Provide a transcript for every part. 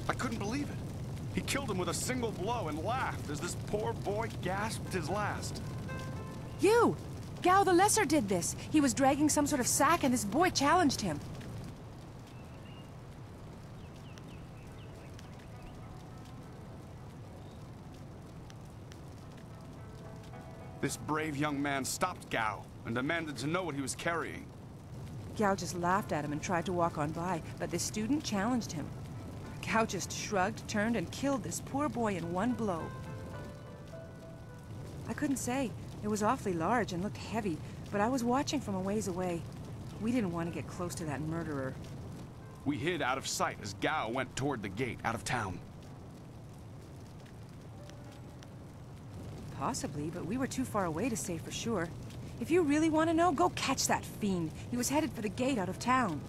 I couldn't believe it. He killed him with a single blow and laughed as this poor boy gasped his last. You! Gao the Lesser did this. He was dragging some sort of sack and this boy challenged him. This brave young man stopped Gao and demanded to know what he was carrying. Gao just laughed at him and tried to walk on by, but the student challenged him. Gao just shrugged, turned, and killed this poor boy in one blow. I couldn't say. It was awfully large and looked heavy, but I was watching from a ways away. We didn't want to get close to that murderer. We hid out of sight as Gao went toward the gate out of town. Possibly, but we were too far away to say for sure. If you really want to know, go catch that fiend. He was headed for the gate out of town.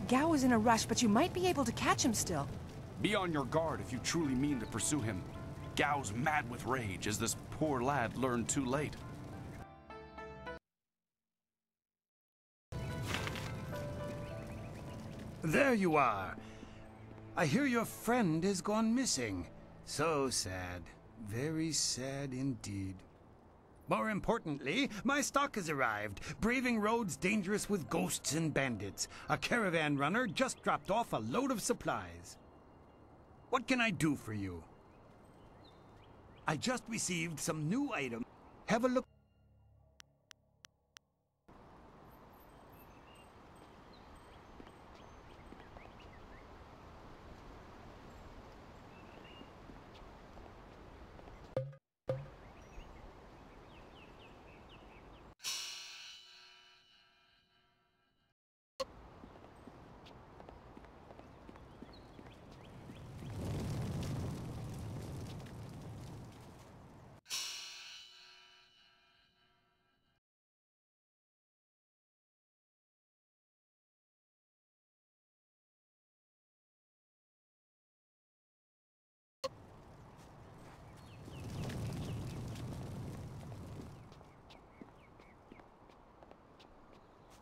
Gao was in a rush, but you might be able to catch him still. Be on your guard if you truly mean to pursue him. Gao's mad with rage as this poor lad learned too late. There you are. I hear your friend has gone missing. So sad. Very sad indeed. More importantly, my stock has arrived. Braving roads dangerous with ghosts and bandits. A caravan runner just dropped off a load of supplies. What can I do for you? I just received some new items. Have a look.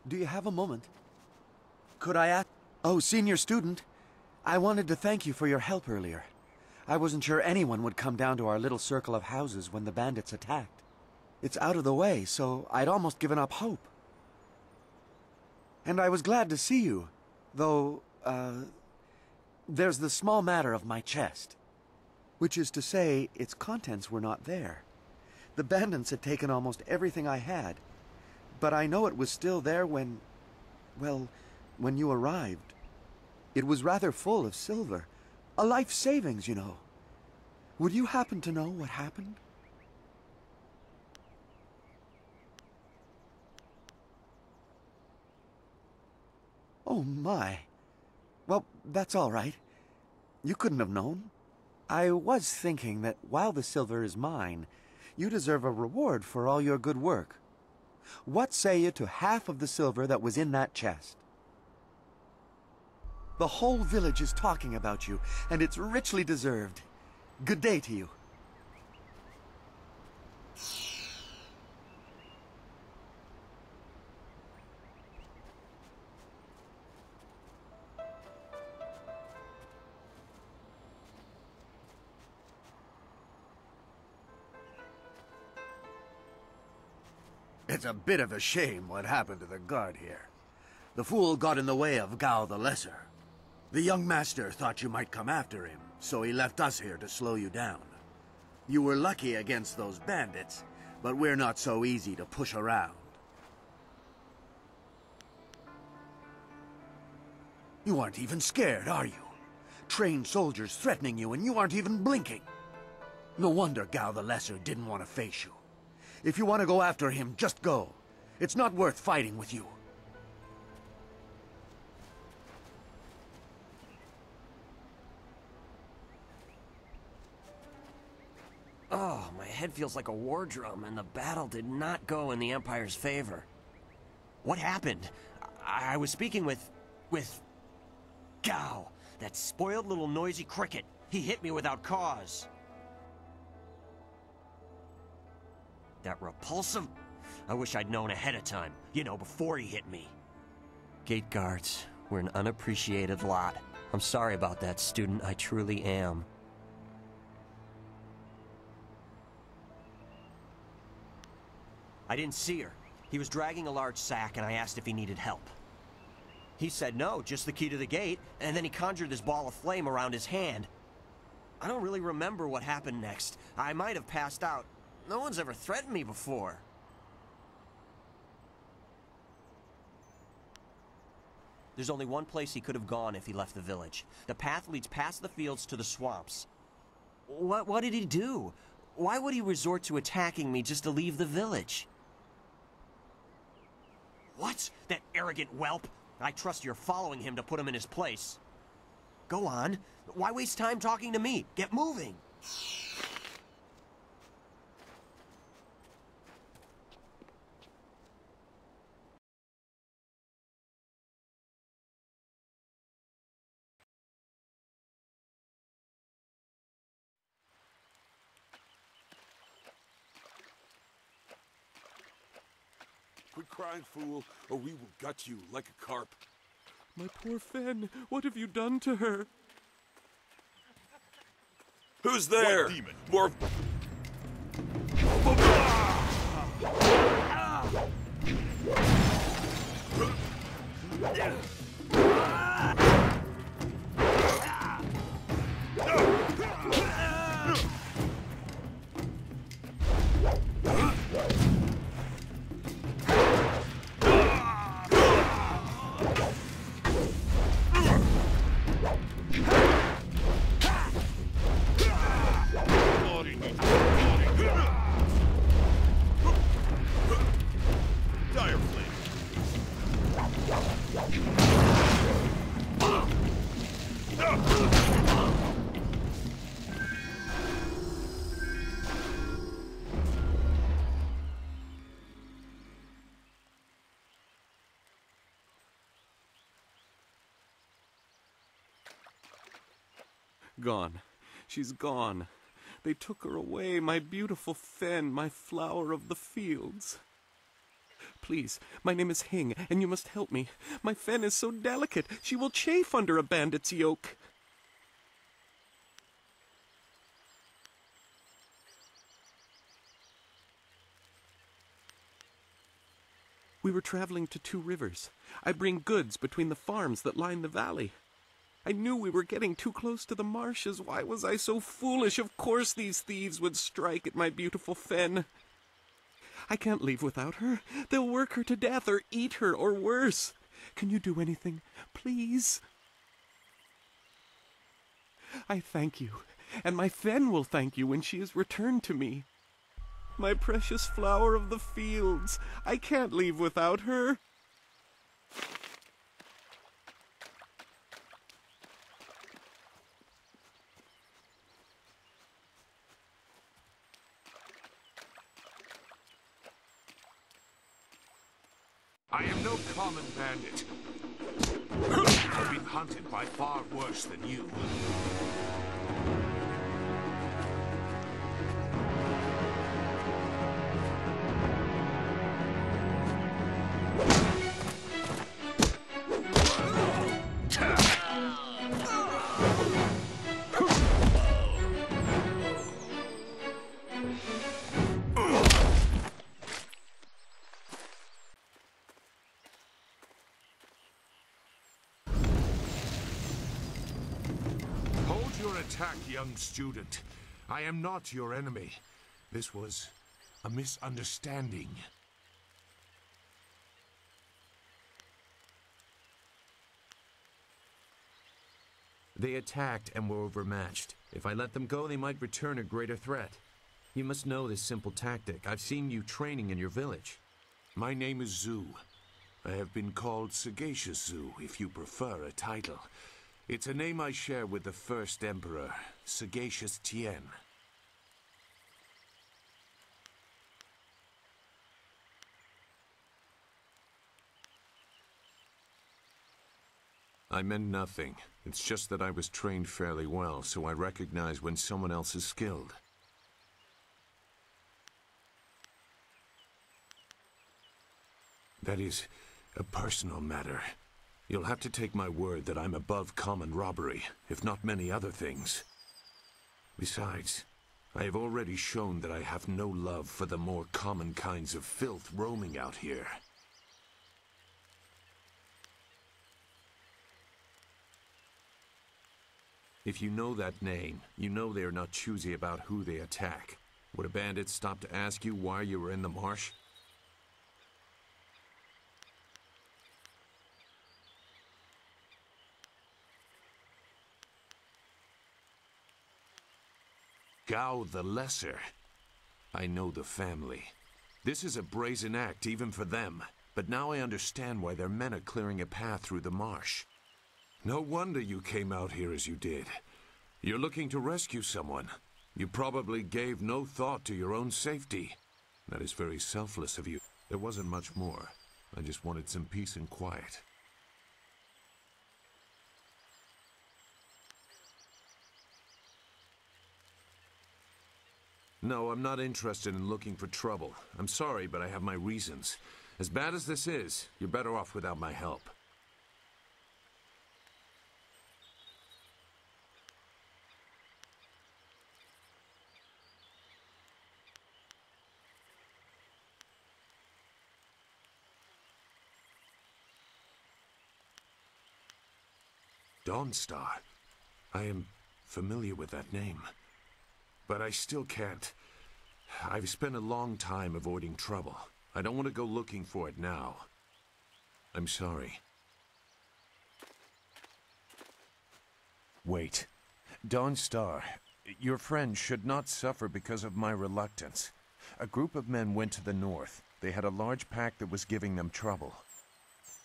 Do you have a moment? Could I ask? Oh, senior student. I wanted to thank you for your help earlier. I wasn't sure anyone would come down to our little circle of houses when the bandits attacked. It's out of the way, so I'd almost given up hope. And I was glad to see you, though, there's the small matter of my chest. Which is to say, its contents were not there. The bandits had taken almost everything I had. But I know it was still there when, well, when you arrived. It was rather full of silver. A life savings, you know. Would you happen to know what happened? Oh my. Well, that's all right. You couldn't have known. I was thinking that while the silver is mine, you deserve a reward for all your good work. What say you to half of the silver that was in that chest? The whole village is talking about you, and it's richly deserved. Good day to you. It's a bit of a shame what happened to the guard here. The fool got in the way of Gao the Lesser. The young master thought you might come after him, so he left us here to slow you down. You were lucky against those bandits, but we're not so easy to push around. You aren't even scared, are you? Trained soldiers threatening you and you aren't even blinking. No wonder Gao the Lesser didn't want to face you. If you want to go after him, just go. It's not worth fighting with you. Oh, my head feels like a war drum, and the battle did not go in the Empire's favor. What happened? I was speaking with Gao, that spoiled little noisy cricket. He hit me without cause. That repulsive, I wish I'd known ahead of time. You know, before he hit me. Gate guards, we're an unappreciated lot. I'm sorry about that, student. I truly am. I didn't see her. He was dragging a large sack, and I asked if he needed help. He said no, just the key to the gate, and then he conjured this ball of flame around his hand. I don't really remember what happened next. I might have passed out. No one's ever threatened me before. There's only one place he could have gone if he left the village. The path leads past the fields to the swamps. What did he do? Why would he resort to attacking me just to leave the village? What? That arrogant whelp? I trust you're following him to put him in his place. Go on. Why waste time talking to me? Get moving. Quit crying, fool, or we will gut you like a carp. My poor Fen, what have you done to her? Who's there? What demon? More... Dire flame. Gone. She's gone. They took her away, my beautiful Fen, my flower of the fields. Please, my name is Hing, and you must help me. My Fen is so delicate, she will chafe under a bandit's yoke. We were traveling to 2 rivers. I bring goods between the farms that line the valley. I knew we were getting too close to the marshes. Why was I so foolish? Of course these thieves would strike at my beautiful Fen. I can't leave without her. They'll work her to death or eat her or worse. Can you do anything, please? I thank you, and my Fen will thank you when she is returned to me. My precious flower of the fields. I can't leave without her. I am no common bandit. I've been hunted by far worse than you. Hold your attack, young student. I am not your enemy. This was a misunderstanding. They attacked and were overmatched. If I let them go, they might return a greater threat. You must know this simple tactic. I've seen you training in your village. My name is Zhu. I have been called Sagacious Zhu, if you prefer a title. It's a name I share with the first emperor, Sagacious Tien. I meant nothing. It's just that I was trained fairly well, so I recognize when someone else is skilled. That is a personal matter. You'll have to take my word that I'm above common robbery, if not many other things. Besides, I have already shown that I have no love for the more common kinds of filth roaming out here. If you know that name, you know they are not choosy about who they attack. Would a bandit stop to ask you why you were in the marsh? Gao the Lesser. I know the family. This is a brazen act even for them, but now I understand why their men are clearing a path through the marsh. No wonder you came out here as you did. You're looking to rescue someone. You probably gave no thought to your own safety. That is very selfless of you. There wasn't much more. I just wanted some peace and quiet. No, I'm not interested in looking for trouble. I'm sorry, but I have my reasons. As bad as this is, you're better off without my help. Dawnstar. I am familiar with that name. But I still can't. I've spent a long time avoiding trouble. I don't want to go looking for it now. I'm sorry. Wait. Dawnstar, your friend should not suffer because of my reluctance. A group of men went to the north. They had a large pack that was giving them trouble.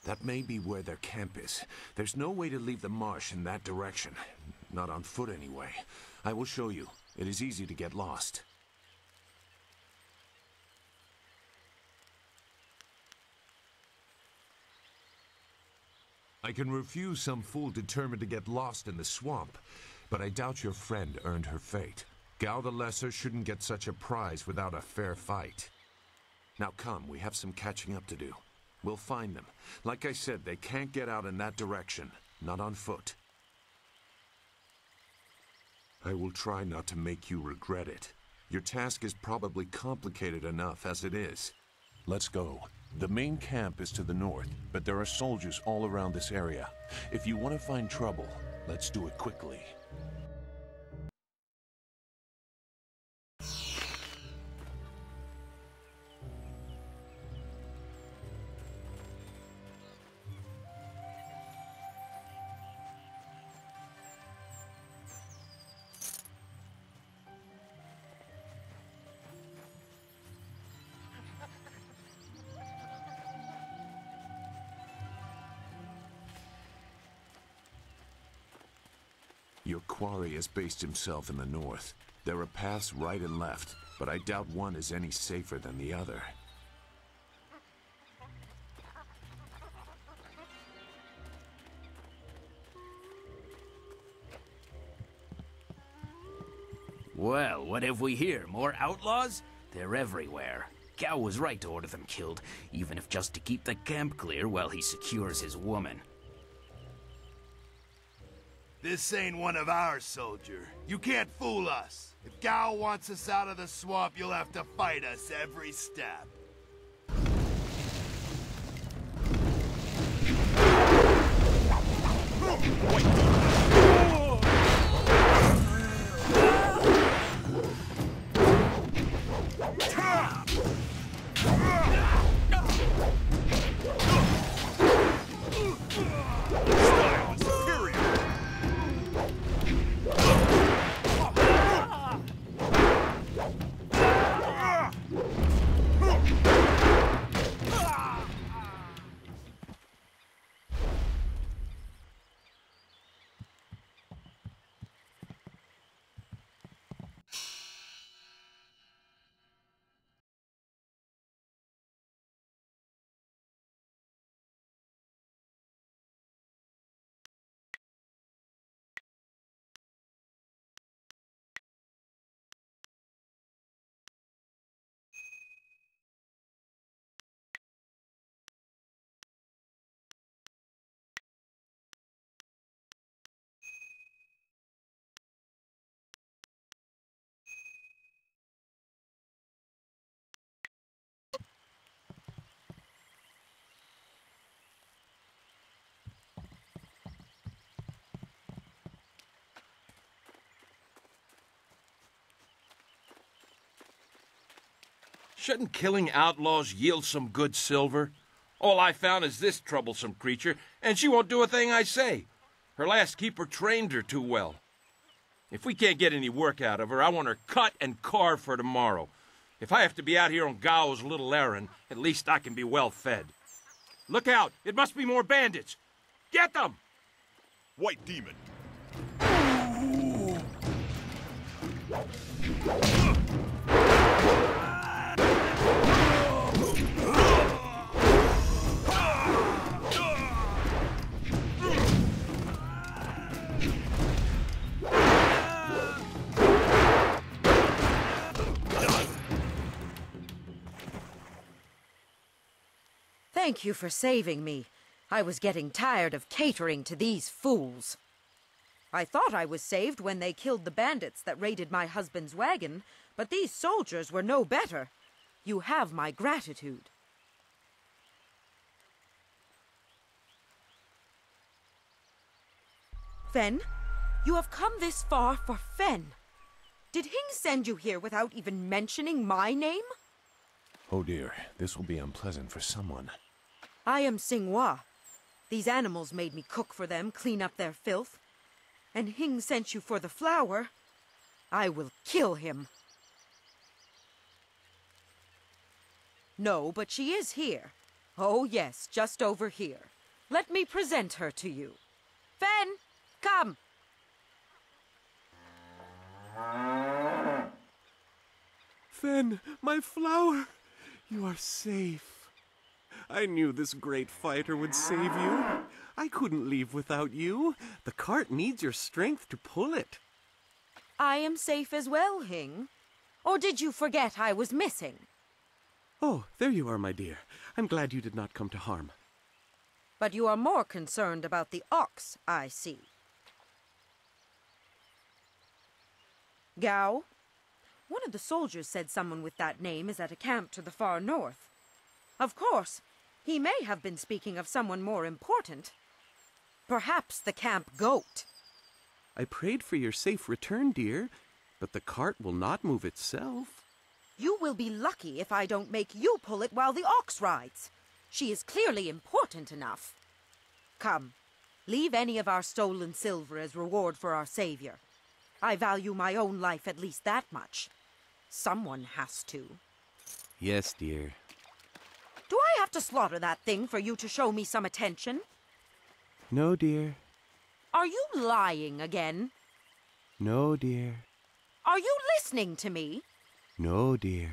That may be where their camp is. There's no way to leave the marsh in that direction. Not on foot, anyway. I will show you. It is easy to get lost. I can refuse some fool determined to get lost in the swamp, but I doubt your friend earned her fate. Gao the Lesser shouldn't get such a prize without a fair fight. Now come, we have some catching up to do. We'll find them. Like I said, they can't get out in that direction. Not on foot. I will try not to make you regret it. Your task is probably complicated enough as it is. Let's go. The main camp is to the north, but there are soldiers all around this area. If you want to find trouble, let's do it quickly. Your quarry has based himself in the north. There are paths right and left, but I doubt one is any safer than the other. Well, what have we here? More outlaws? They're everywhere. Gao was right to order them killed, even if just to keep the camp clear while he secures his woman. This ain't one of our soldier. You can't fool us. If Gao wants us out of the swamp, you'll have to fight us every step. Shouldn't killing outlaws yield some good silver? All I found is this troublesome creature, and she won't do a thing I say. Her last keeper trained her too well. If we can't get any work out of her, I want her cut and carved for tomorrow. If I have to be out here on Gao's little errand, at least I can be well fed. Look out! It must be more bandits! Get them! White demon. Thank you for saving me. I was getting tired of catering to these fools. I thought I was saved when they killed the bandits that raided my husband's wagon, but these soldiers were no better. You have my gratitude. Fen, you have come this far for Fen. Did Hing send you here without even mentioning my name? Oh dear, this will be unpleasant for someone. I am Xinghua. These animals made me cook for them, clean up their filth. And Hing sent you for the flower. I will kill him. No, but she is here. Oh yes, just over here. Let me present her to you. Fen, come! Fen, my flower! You are safe. I knew this great fighter would save you. I couldn't leave without you. The cart needs your strength to pull it. I am safe as well, Hing. Or did you forget I was missing? Oh, there you are, my dear. I'm glad you did not come to harm. But you are more concerned about the ox, I see. Gao? One of the soldiers said someone with that name is at a camp to the far north. Of course, he may have been speaking of someone more important. Perhaps the camp goat. I prayed for your safe return, dear, but the cart will not move itself. You will be lucky if I don't make you pull it while the ox rides. She is clearly important enough. Come, leave any of our stolen silver as reward for our savior. I value my own life at least that much. Someone has to. Yes, dear. Do I have to slaughter that thing for you to show me some attention? No, dear. Are you lying again? No, dear. Are you listening to me? No, dear.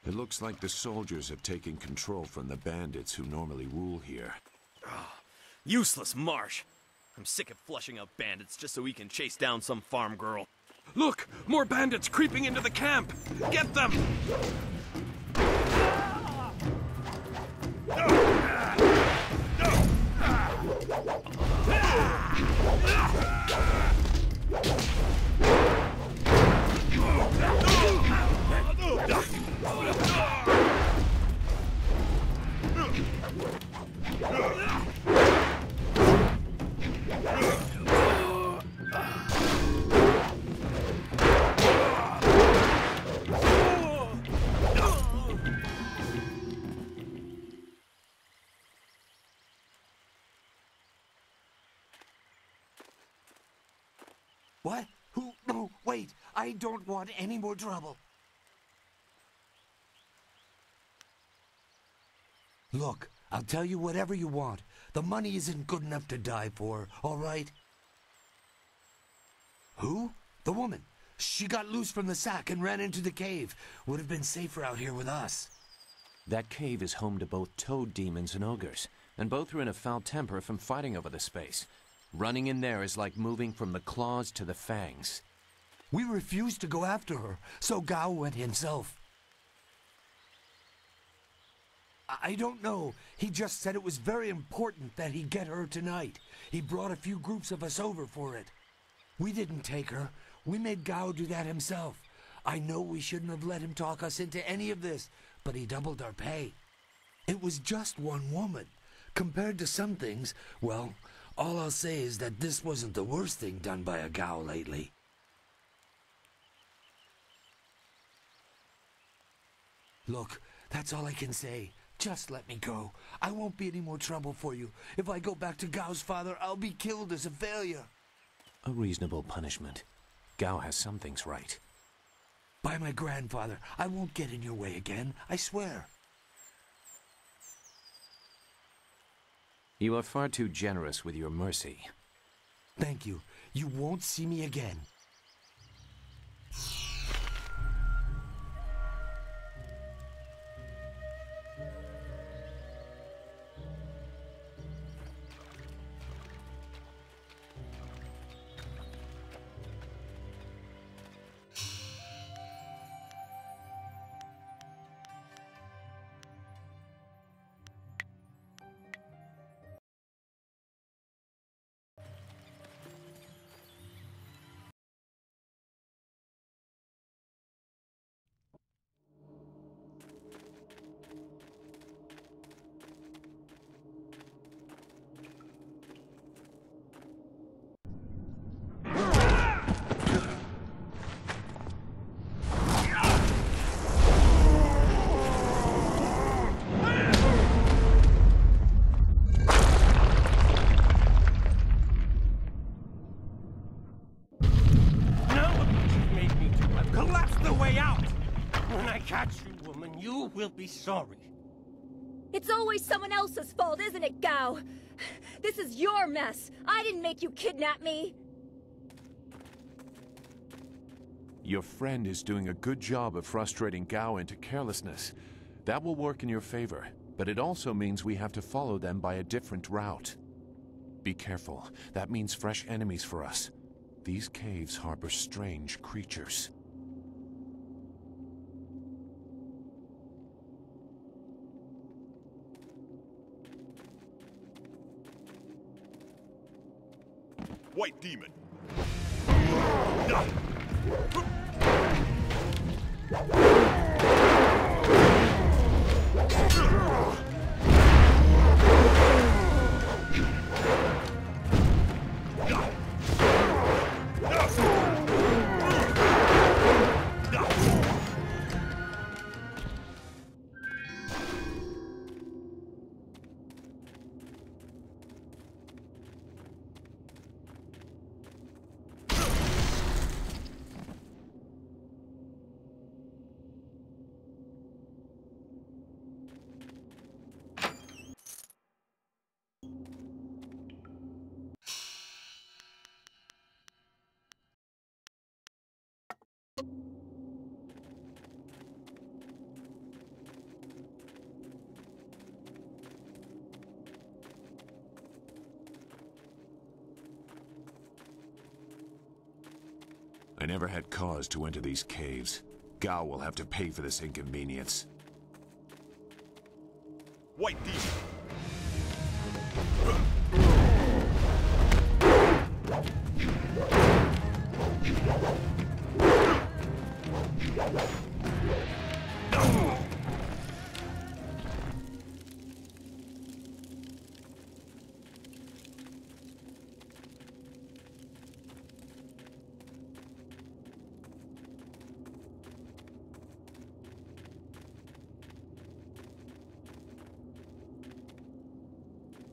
It looks like the soldiers have taken control from the bandits who normally rule here. Useless marsh. I'm sick of flushing out bandits just so we can chase down some farm girl. Look! More bandits creeping into the camp! Get them! What? Who? No, wait. I don't want any more trouble. Look, I'll tell you whatever you want. The money isn't good enough to die for, all right? Who? The woman. She got loose from the sack and ran into the cave. Would have been safer out here with us. That cave is home to both toad demons and ogres, and both are in a foul temper from fighting over the space. Running in there is like moving from the claws to the fangs. We refused to go after her, so Gao went himself. I don't know. He just said it was very important that he get her tonight. He brought a few groups of us over for it. We didn't take her. We made Gao do that himself. I know we shouldn't have let him talk us into any of this, but he doubled our pay. It was just one woman. Compared to some things, well, all I'll say is that this wasn't the worst thing done by a Gao lately. Look, that's all I can say. Just let me go. I won't be any more trouble for you. If I go back to Gao's father, I'll be killed as a failure. A reasonable punishment. Gao has some things right. By my grandfather, I won't get in your way again, I swear. You are far too generous with your mercy. Thank you. You won't see me again. Will be sorry. It's always someone else's fault, isn't it, Gao? This is your mess. I didn't make you kidnap me. Your friend is doing a good job of frustrating Gao into carelessness. That will work in your favor, but it also means we have to follow them by a different route. Be careful. That means fresh enemies for us. These caves harbor strange creatures. White demon. I never had cause to enter these caves. Gao will have to pay for this inconvenience. White demon.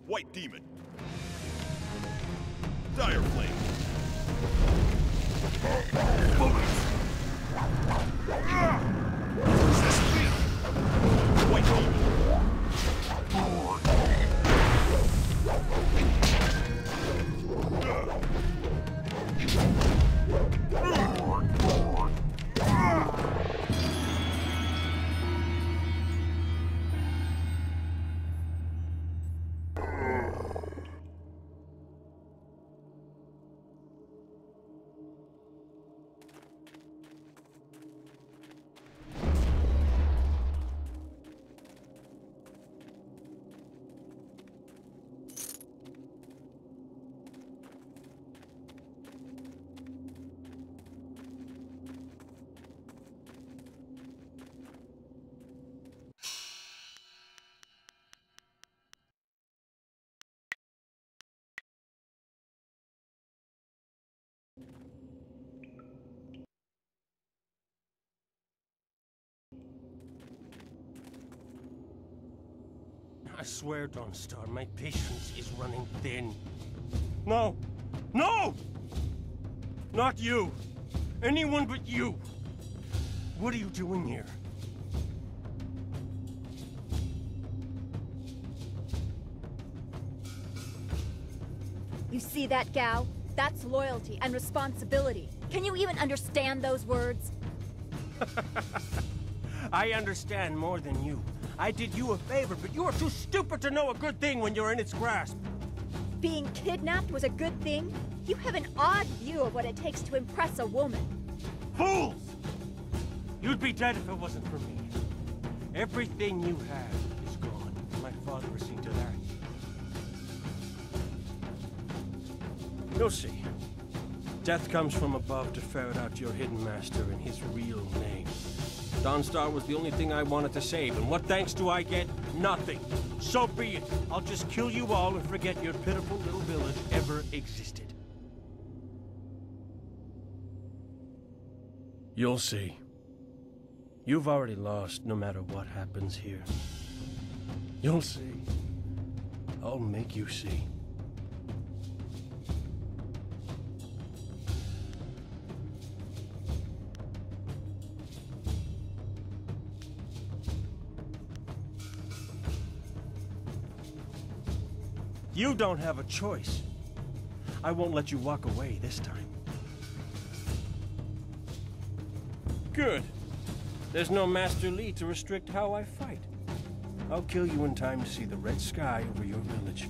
White demon. Dire flame. White demon. I swear, Dawnstar, my patience is running thin. No! No! Not you! Anyone but you! What are you doing here? You see that, Gao? That's loyalty and responsibility. Can you even understand those words? I understand more than you. I did you a favor, but you are too stupid to know a good thing when you're in its grasp. Being kidnapped was a good thing? You have an odd view of what it takes to impress a woman. Fools! You'd be dead if it wasn't for me. Everything you have is gone. My father has seen to that. You'll see. Death comes from above to ferret out your hidden master and his real name. Dawnstar was the only thing I wanted to save, and what thanks do I get? Nothing. So be it. I'll just kill you all and forget your pitiful little village ever existed. You'll see. You've already lost no matter what happens here. You'll see. I'll make you see. You don't have a choice. I won't let you walk away this time. Good. There's no Master Li to restrict how I fight. I'll kill you in time to see the red sky over your village.